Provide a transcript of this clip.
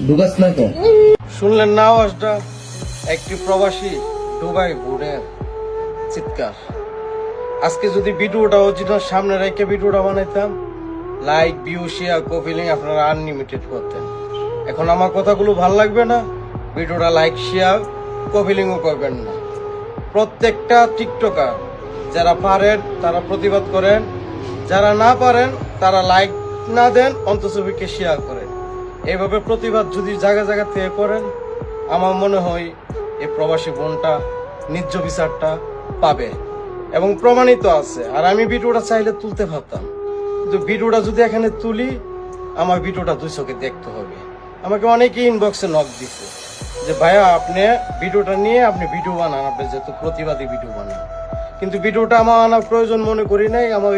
ঢুকাস না তো? শুনলেন না আওয়াজটা? একটি প্রবাসী দুবাই ঘুরে চিৎকার। আজকে যদি ভিডিওটা অরিজিনাল সামনে রেখে ভিডিওটা বানাইতাম, লাইক, ভিউ, শেয়ার, কপিলিং আপনারা আনলিমিটেড করতেন। এখন আমার কথাগুলো ভালো লাগবে না, ভিডিওটা লাইক, শেয়ার, কপিলিংও করবেন না। প্রত্যেকটা টিকটকার যারা পারেন তারা প্রতিবাদ করেন, যারা না পারেন তারা লাইক না দেন, অন্তছবিকে শেয়ার করেন। এইভাবে প্রতিবাদ যদি জায়গা জায়গা থেকে করেন, আমার মনে হয় এই প্রবাসী বোনটা ন্যায্য বিচারটা পাবে এবং প্রমাণিত আছে। আর আমি ভিডিওটা চাইলে তুলতে পারতাম, কিন্তু ভিডিওটা যদি এখানে তুলি, আমার ভিডিওটা 2 চোখে দেখতে হবে। আমাকে অনেকেই ইনবক্সে নক দিছে যে ভাইয়া আপনি ভিডিওটা নিয়ে আপনি ভিডিও বানান, আপনি যেহেতু প্রতিবাদী ভিডিও বানান। কিন্তু ভিডিওটা আমার আনার প্রয়োজন মনে করি নাই। আমার